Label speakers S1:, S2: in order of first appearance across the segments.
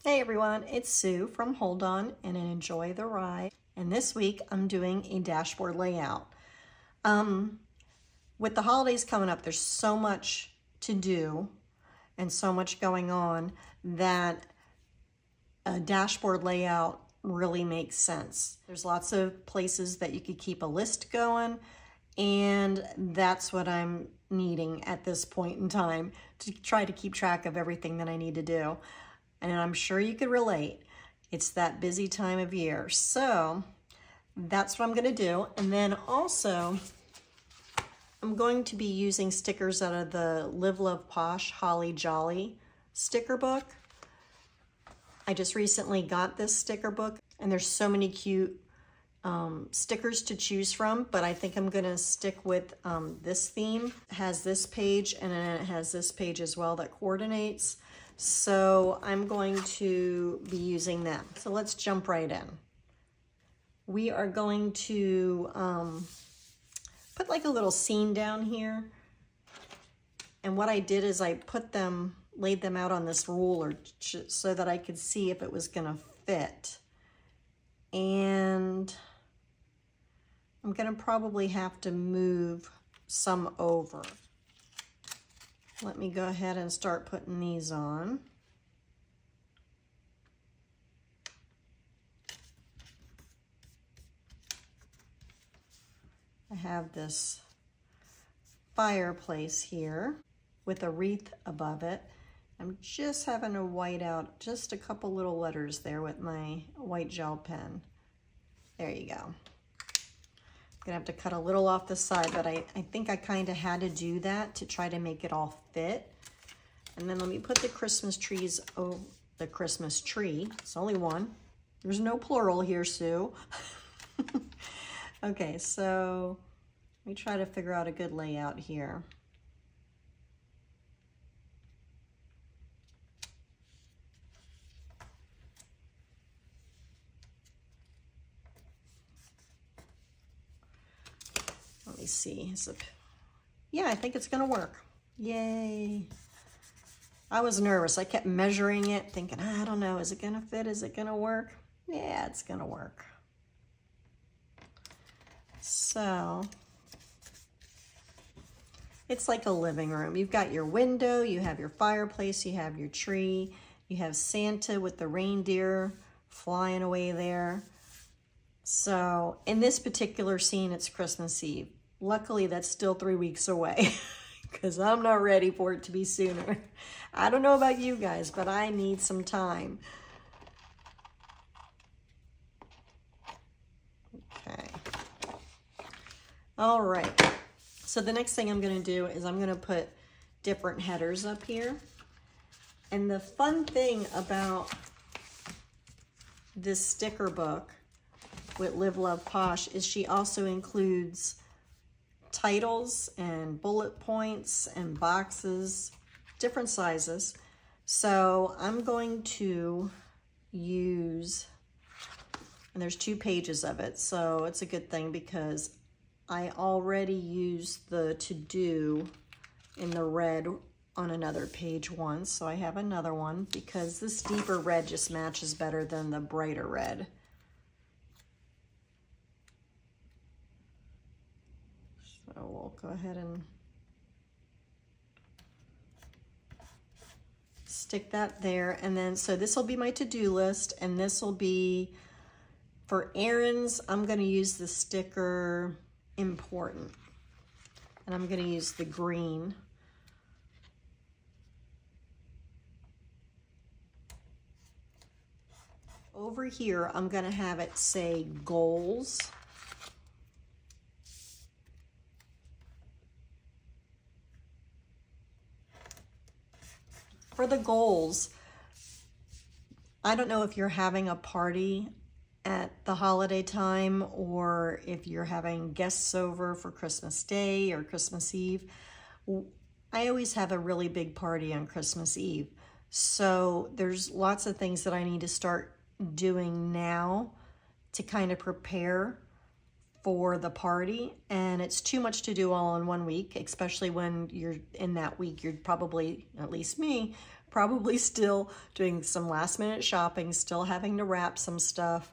S1: Hey everyone, it's Sue from Hold On and Enjoy the Ride. And this week I'm doing a dashboard layout. With the holidays coming up, there's so much to do and so much going on that a dashboard layout really makes sense. There's lots of places that you could keep a list going, and that's what I'm needing at this point in time to try to keep track of everything that I need to do. And I'm sure you could relate. It's that busy time of year. So that's what I'm gonna do. And then also, I'm going to be using stickers out of the Live, Love, Posh Holly Jolly sticker book. I just recently got this sticker book, and there's so many cute stickers to choose from, but I think I'm gonna stick with this theme. It has this page, and then it has this page as well that coordinates. So I'm going to be using them. So let's jump right in. We are going to put like a little scene down here. And what I did is I laid them out on this ruler so that I could see if it was gonna fit. And I'm gonna probably have to move some over. Let me go ahead and start putting these on. I have this fireplace here with a wreath above it. I'm just having to white out just a couple little letters there with my white gel pen. There you go. I'm gonna have to cut a little off the side, but I think I kind of had to do that to try to make it all fit. And then let me put the Christmas trees over the Christmas tree. It's only one. There's no plural here, Sue. Okay, so let me try to figure out a good layout here. Let me see. Yeah, I think it's gonna work. Yay. I was nervous. I kept measuring it, thinking, I don't know, is it gonna fit? Is it gonna work? Yeah, it's gonna work. So, it's like a living room. You've got your window, you have your fireplace, you have your tree, you have Santa with the reindeer flying away there. So, in this particular scene, it's Christmas Eve. Luckily, that's still 3 weeks away because I'm not ready for it to be sooner. I don't know about you guys, but I need some time. Okay. All right. So the next thing I'm going to do is I'm going to put different headers up here. And the fun thing about this sticker book with Live, Love, Posh is she also includes titles and bullet points and boxes, different sizes. So I'm going to use, and there's 2 pages of it, so it's a good thing because I already used the to-do in the red on another page once, so I have another one because this deeper red just matches better than the brighter red. So we'll go ahead and stick that there. And then, so this will be my to-do list, and this will be for errands. I'm going to use the sticker important, and I'm going to use the green. Over here, I'm going to have it say goals. For the goals, I don't know if you're having a party at the holiday time or if you're having guests over for Christmas Day or Christmas Eve. I always have a really big party on Christmas Eve. So there's lots of things that I need to start doing now to kind of prepare for the party, and it's too much to do all in 1 week, especially when you're in that week. You're probably, at least me, Probably still doing some last minute shopping, still having to wrap some stuff,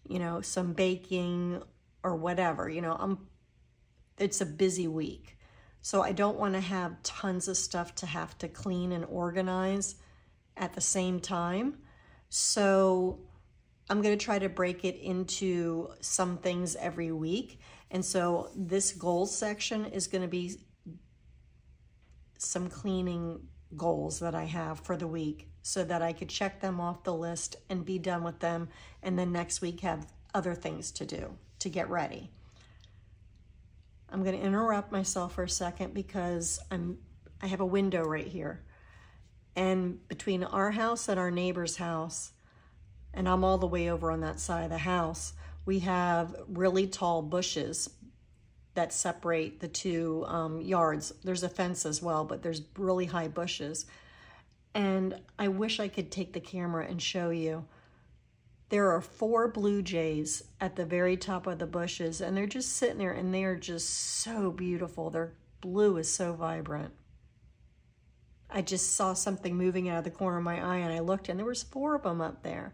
S1: you know, some baking or whatever. You know, it's a busy week. So I don't want to have tons of stuff to have to clean and organize at the same time. So I'm going to try to break it into some things every week. And so this goals section is going to be some cleaning goals that I have for the week so that I could check them off the list and be done with them. And then next week have other things to do to get ready. I'm going to interrupt myself for a second because I have a window right here. And between our house and our neighbor's house, and I'm all the way over on that side of the house, we have really tall bushes that separate the two yards. There's a fence as well, but there's really high bushes. And I wish I could take the camera and show you. There are 4 blue jays at the very top of the bushes, and they're just sitting there, and they are just so beautiful. Their blue is so vibrant. I just saw something moving out of the corner of my eye, and I looked, and there was 4 of them up there.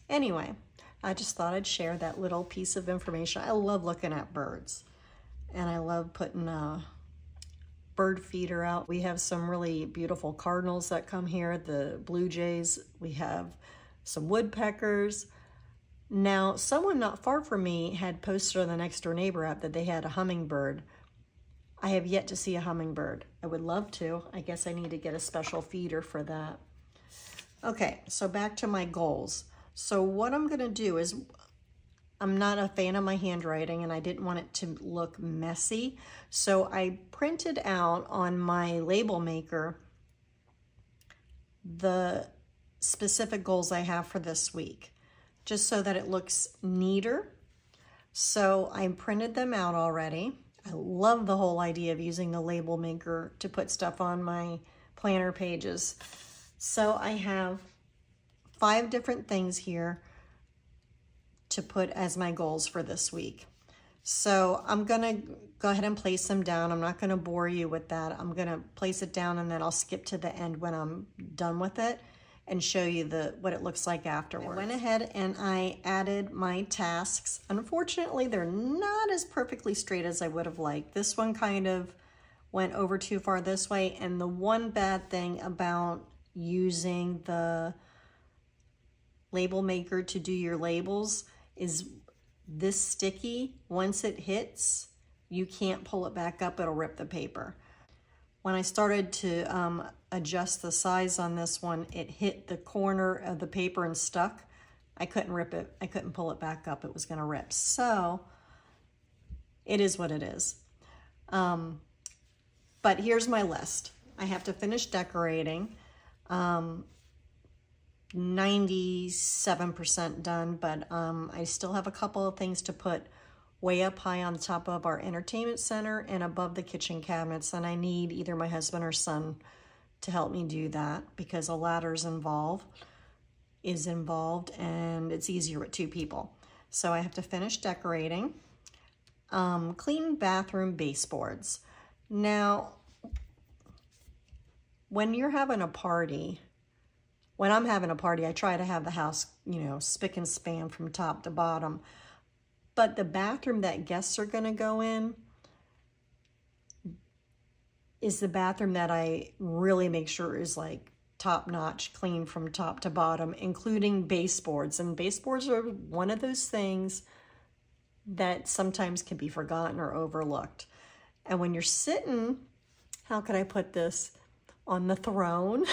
S1: Anyway, I just thought I'd share that little piece of information. I love looking at birds, and I love putting a bird feeder out. We have some really beautiful cardinals that come here, the blue jays. We have some woodpeckers. Now, someone not far from me had posted on the Next Door Neighbor app that they had a hummingbird. I have yet to see a hummingbird. I would love to. I guess I need to get a special feeder for that. Okay, so back to my goals. So what I'm gonna do is, I'm not a fan of my handwriting and I didn't want it to look messy. So I printed out on my label maker the specific goals I have for this week, just so that it looks neater. So I printed them out already. I love the whole idea of using the label maker to put stuff on my planner pages. So I have 5 different things here to put as my goals for this week. So I'm gonna go ahead and place them down. I'm not gonna bore you with that. I'm gonna place it down and then I'll skip to the end when I'm done with it and show you what it looks like afterwards. I went ahead and I added my tasks. Unfortunately, they're not as perfectly straight as I would have liked. This one kind of went over too far this way, and the one bad thing about using the label maker to do your labels is this sticky. Once it hits, you can't pull it back up, it'll rip the paper. When I started to adjust the size on this one, it hit the corner of the paper and stuck. I couldn't rip it, I couldn't pull it back up, it was gonna rip. So it is what it is. But here's my list. I have to finish decorating. 97% done, but I still have a couple of things to put way up high on the top of our entertainment center and above the kitchen cabinets, and I need either my husband or son to help me do that because a ladder's involved, and it's easier with 2 people. So I have to finish decorating. Clean bathroom baseboards. Now, when you're having a party, when I'm having a party, I try to have the house, you know, spick and span from top to bottom. But the bathroom that guests are gonna go in is the bathroom that I really make sure is like top-notch, clean from top to bottom, including baseboards. And baseboards are one of those things that sometimes can be forgotten or overlooked. And when you're sitting, how could I put this, on the throne,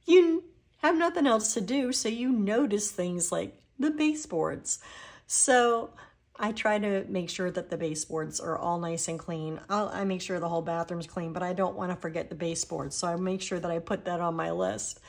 S1: you have nothing else to do, so you notice things like the baseboards. So I try to make sure that the baseboards are all nice and clean. I make sure the whole bathroom's clean, but I don't want to forget the baseboards, so I make sure that I put that on my list.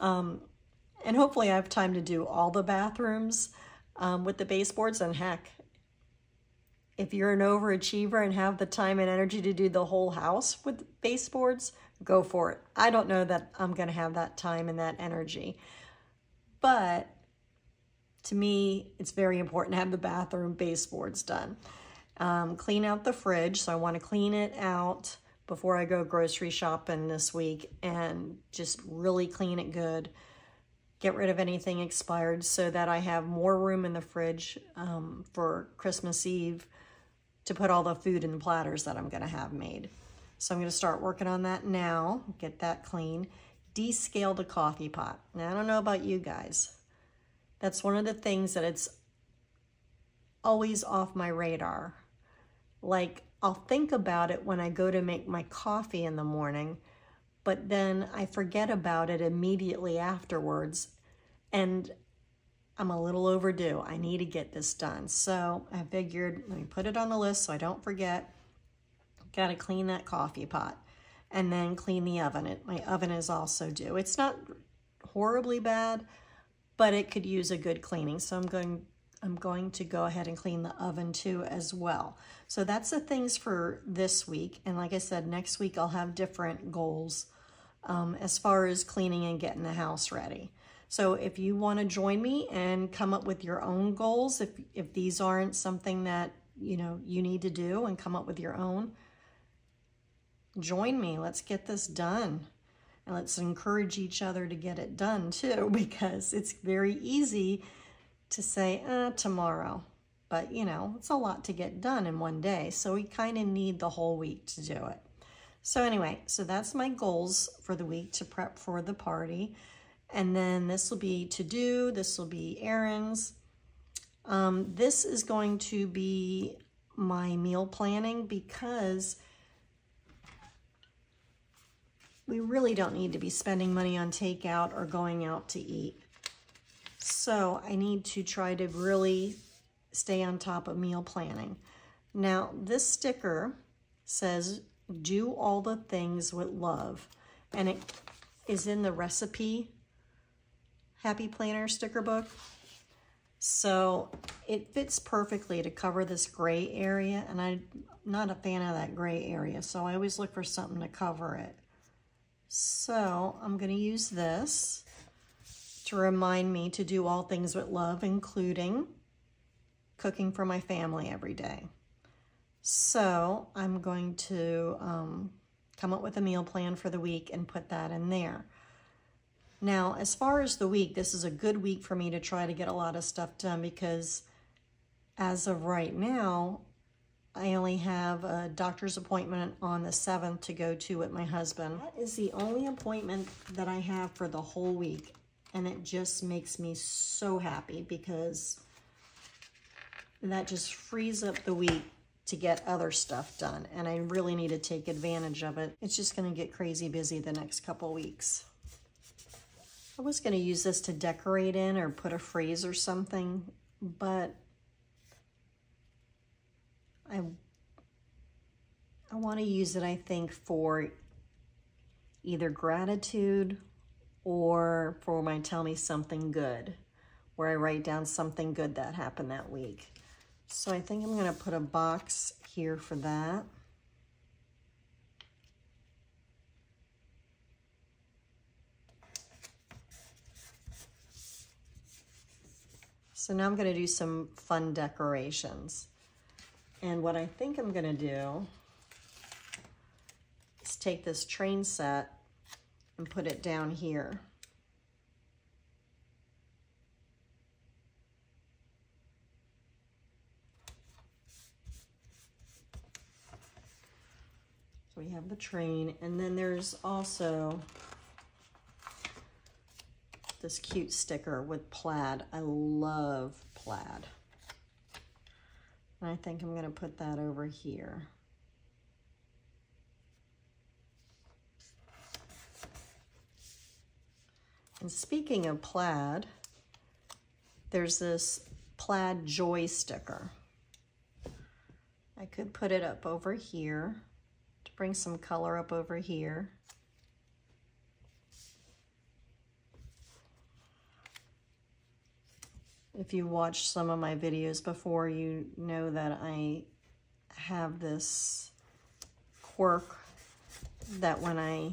S1: And hopefully I have time to do all the bathrooms with the baseboards, and heck, if you're an overachiever and have the time and energy to do the whole house with baseboards, go for it. I don't know that I'm going to have that time and that energy, but to me, it's very important to have the bathroom baseboards done. Clean out the fridge, so I want to clean it out before I go grocery shopping this week and just really clean it good. Get rid of anything expired so that I have more room in the fridge for Christmas Eve to put all the food in the platters that I'm going to have made. So I'm going to start working on that now, get that clean. Descale the coffee pot. Now, I don't know about you guys. That's one of the things that it's always off my radar. Like, I'll think about it when I go to make my coffee in the morning, but then I forget about it immediately afterwards, and I'm a little overdue. I need to get this done. So I figured, let me put it on the list so I don't forget. Got to clean that coffee pot and then clean the oven. My oven is also due. It's not horribly bad, but it could use a good cleaning. So I'm going to go ahead and clean the oven too as well. So that's the things for this week. And like I said, next week I'll have different goals as far as cleaning and getting the house ready. So if you want to join me and come up with your own goals, if these aren't something that you need to do and come up with your own, join me. Let's get this done. And let's encourage each other to get it done too, because it's very easy to say, tomorrow. But, it's a lot to get done in one day. So we kind of need the whole week to do it. So anyway, so that's my goals for the week to prep for the party. And then this will be to do, this will be errands. This is going to be my meal planning because we really don't need to be spending money on takeout or going out to eat. So I need to try to really stay on top of meal planning. Now, this sticker says, do all the things with love. And it is in the recipe Happy Planner sticker book. So it fits perfectly to cover this gray area. And I'm not a fan of that gray area, so I always look for something to cover it. So I'm going to use this to remind me to do all things with love, including cooking for my family every day. So I'm going to come up with a meal plan for the week and put that in there. Now, as far as the week, this is a good week for me to try to get a lot of stuff done because as of right now, I only have a doctor's appointment on the 7th to go to with my husband. That is the only appointment that I have for the whole week. And it just makes me so happy because that just frees up the week to get other stuff done. And I really need to take advantage of it. It's just going to get crazy busy the next couple weeks. I was going to use this to decorate in or put a phrase or something, but I want to use it, I think, for either gratitude or for my tell me something good, where I write down something good that happened that week. So I think I'm going to put a box here for that. So now I'm going to do some fun decorations. And what I think I'm going to do is take this train set and put it down here. So we have the train, and then there's also this cute sticker with plaid. I love plaid. And I think I'm going to put that over here. And speaking of plaid, there's this plaid joy sticker. I could put it up over here to bring some color up over here. If you watched some of my videos before, you know that I have this quirk that when I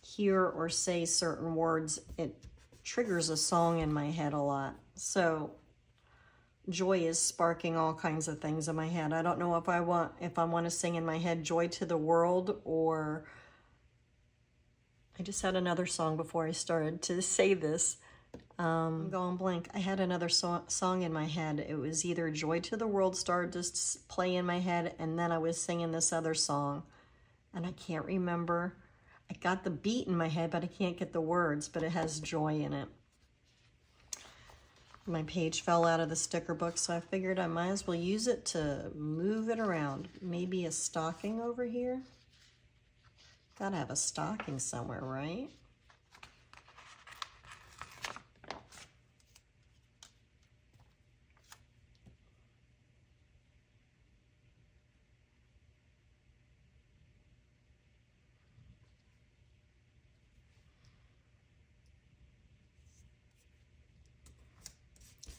S1: hear or say certain words, it triggers a song in my head a lot. So joy is sparking all kinds of things in my head. I don't know if I want to sing in my head joy to the world, or I just had another song before I started to say this. I'm going blank. I had another song in my head. It was either Joy to the World started to play in my head, and then I was singing this other song, and I can't remember. I got the beat in my head, but I can't get the words, but it has joy in it. My page fell out of the sticker book, so I figured I might as well use it to move it around. Maybe a stocking over here. Gotta have a stocking somewhere, right?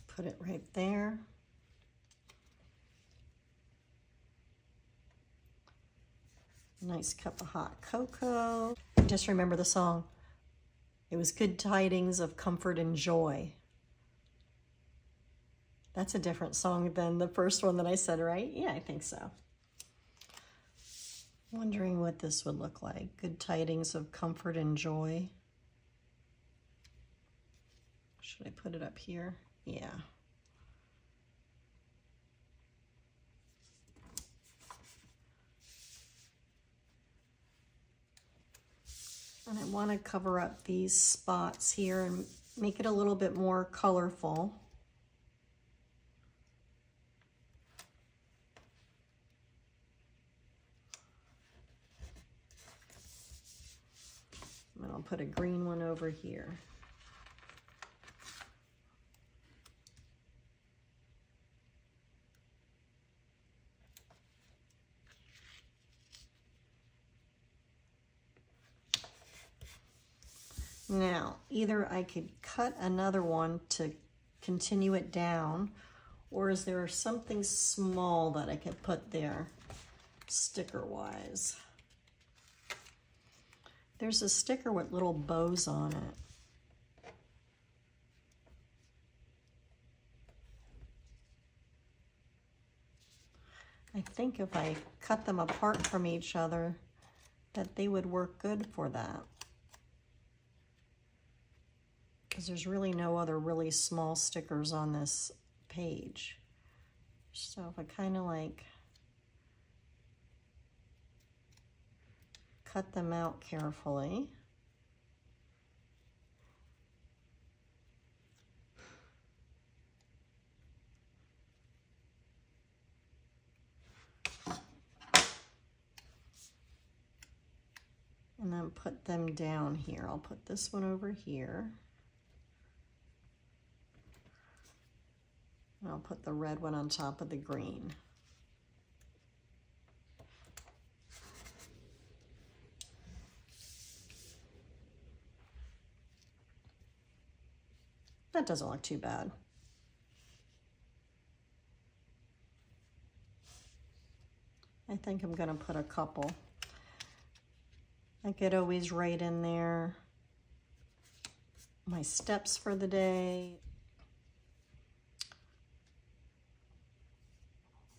S1: Put it right there. Nice cup of hot cocoa. Just remember the song. It was good tidings of comfort and joy. That's a different song than the first one that I said, right? Yeah, I think so. Wondering what this would look like. Good tidings of comfort and joy. Should I put it up here? Yeah. And I want to cover up these spots here and make it a little bit more colorful. And I'll put a green one over here. Now, either I could cut another one to continue it down, or is there something small that I could put there, sticker-wise? There's a sticker with little bows on it. I think if I cut them apart from each other, that they would work good for that. Because there's really no other really small stickers on this page. So if I kind of like cut them out carefully. And then put them down here. I'll put this one over here. And I'll put the red one on top of the green. That doesn't look too bad. I think I'm gonna put a couple. I could always write in there my steps for the day,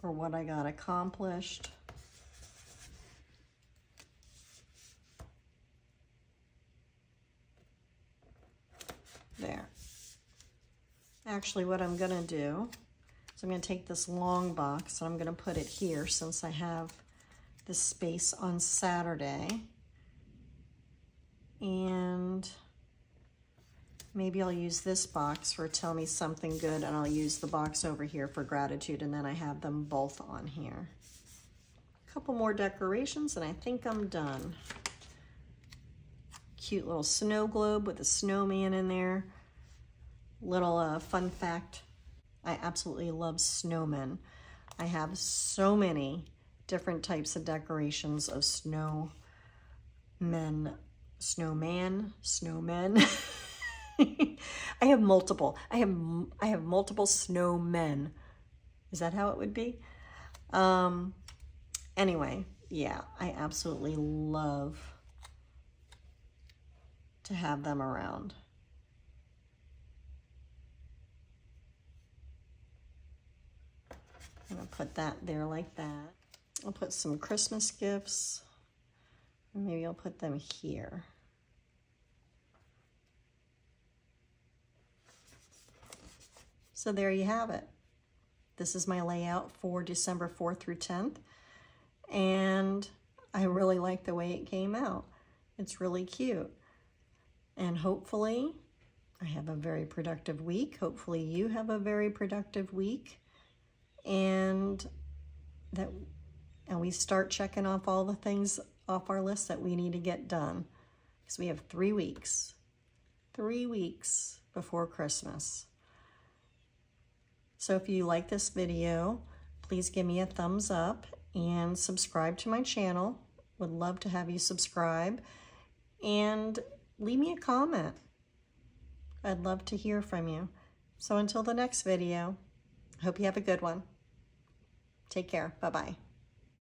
S1: or what I got accomplished. There. Actually, what I'm gonna do is I'm gonna take this long box and I'm gonna put it here since I have this space on Saturday. And maybe I'll use this box for tell me something good, and I'll use the box over here for gratitude, and then I have them both on here. A couple more decorations and I think I'm done. Cute little snow globe with a snowman in there. Little fun fact, I absolutely love snowmen. I have so many different types of decorations of snowmen. Snowmen. I have multiple. I have multiple snowmen. Is that how it would be? Anyway, yeah, I absolutely love to have them around. I'm gonna put that there like that. I'll put some Christmas gifts. Maybe I'll put them here. So there you have it. This is my layout for December 4th through 10th. And I really like the way it came out. It's really cute. And hopefully I have a very productive week. Hopefully you have a very productive week. And we start checking off all the things off our list that we need to get done. Because we have 3 weeks. 3 weeks before Christmas. So if you like this video, please give me a thumbs up and subscribe to my channel. Would love to have you subscribe. And leave me a comment. I'd love to hear from you. So until the next video, I hope you have a good one. Take care. Bye-bye.